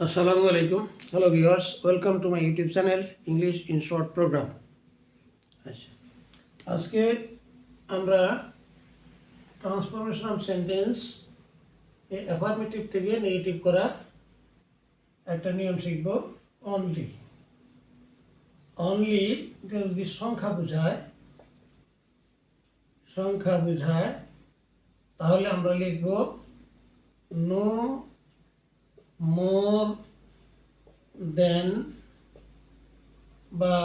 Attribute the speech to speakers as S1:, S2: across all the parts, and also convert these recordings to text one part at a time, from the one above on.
S1: Assalamu alaikum. Hello viewers, welcome to my YouTube channel English in Short program. আচ্ছা, আজকে আমরা transformation of sentence এই affirmative থেকে negative করা একটা নিয়ম শিখব। অনলি অনলি যদি সংখ্যা বোঝায় তাহলে আমরা লিখব নো more than বা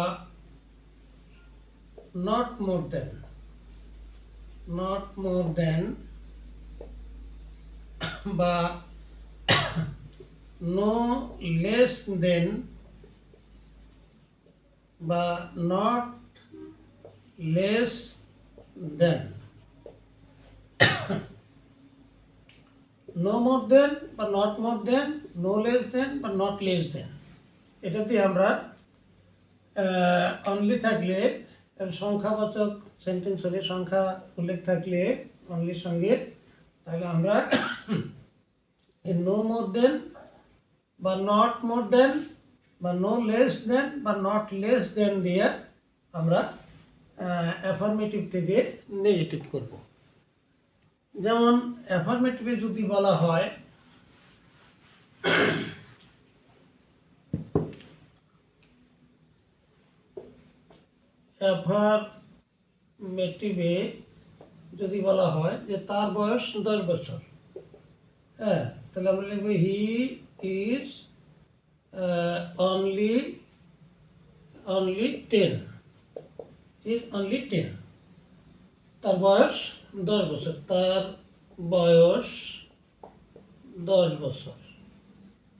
S1: not more than বা no less than বা not less than no more than বা not more than, no less than বা not less than। এটা দিয়ে আমরা অনলি থাকলে সংখ্যাবাচক সেন্টেন্স হলে সংখ্যা উল্লেখ থাকলে অনলির সঙ্গে তাহলে আমরা নো মোর দেন বা নট মোর দেন বা নো লেস দেন বা নট লেস দেন দিয়ে আমরা অ্যাফার্মেটিভ থেকে নেগেটিভ করব। যেমন অ্যাফার্মেটিভে যদি বলা হয় অ্যাফার্মেটিভে যদি বলা হয় যে তার বয়স 10 বছর, হ্যাঁ, তাহলে আমরা লিখব he is only 10, he is only 10। তার বয়স 10 বছর, তার বয়স 10 বছর।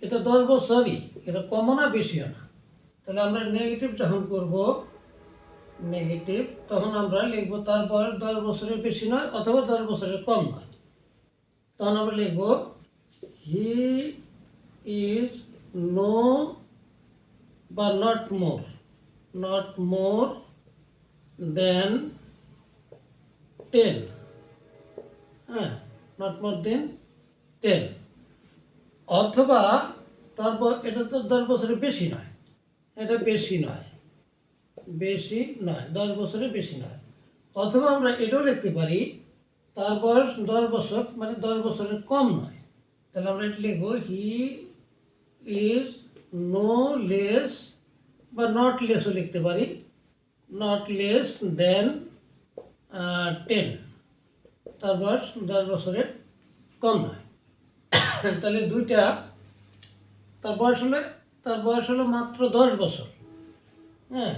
S1: এটা 10 বছরই, এটা কমও না বেশিও না। তাহলে আমরা নেগেটিভ যখন করব নেগেটিভ তখন আমরা লিখব তার বয়স 10 বছরের বেশি নয় অথবা 10 বছরের কম নয়। তখন আমরা লিখব হি ইজ নো বা নট মোর দেন 10, হ্যাঁ, নট মোর দেন 10। অথবা তারপর এটা তো 10 বছরের বেশি নয়, এটা বেশি নয় 10 বছরের বেশি নয়। অথবা আমরা এটাও লিখতে পারি তার বয়স 10 বছর মানে 10 বছরের কম নয়। তাহলে আমরা এটা লিখব হি ইজ নো লেস বা নট লেসও লিখতে পারি, নট লেস দেন 10, তার বয়স 10 বছরের কম নয়। তাহলে দুইটা তার বয়স হলো মাত্র 10 বছর, হ্যাঁ,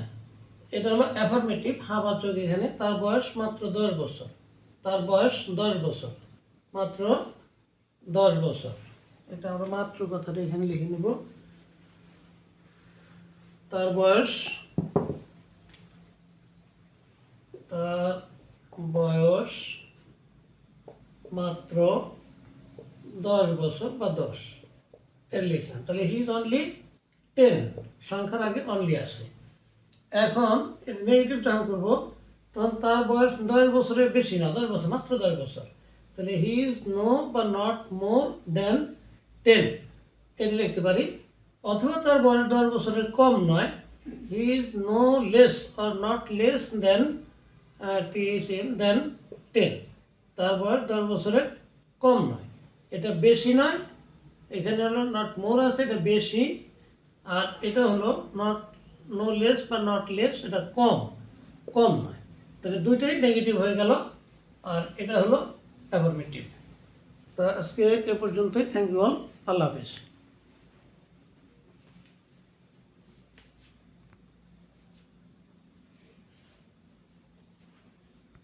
S1: এটা হলো অ্যাফার্মেটিভ হাবাচক। এখানে তার বয়স মাত্র 10 বছর, তার বয়স 10 বছর, মাত্র 10 বছর। এটা আমরা মাত্র কথাটা এখানে লিখে নেব, তার বয়স মাত্র 10 বছর বা 10 এর লিখলাম। তাহলে হি ইজ অনলি 10, সংখ্যার আগে অনলি আসে। এখন নেগেটিভ যখন করবো তখন তার বয়স 10 বছরের বেশি না, 10 বছর, মাত্র 10 বছর। তাহলে হি ইজ নো বা নট মোর দেন 10 এটা লিখতে পারি। অথবা তার বয়স 10 বছরের কম নয়, he is no less or not less than 10, তার বয়স 10 বছরের কম নয়, এটা বেশি নয়। এখানে হলো নট মোর আছে, এটা বেশি, আর এটা হলো নট নো লেস বা নট লেস, এটা কম নয়। তাহলে দুইটাই নেগেটিভ হয়ে গেল, আর এটা হলো অ্যাফার্মেটিভ। তো আজকে এ পর্যন্তই। থ্যাংক ইউ অল, আল্লাহ হাফেজ।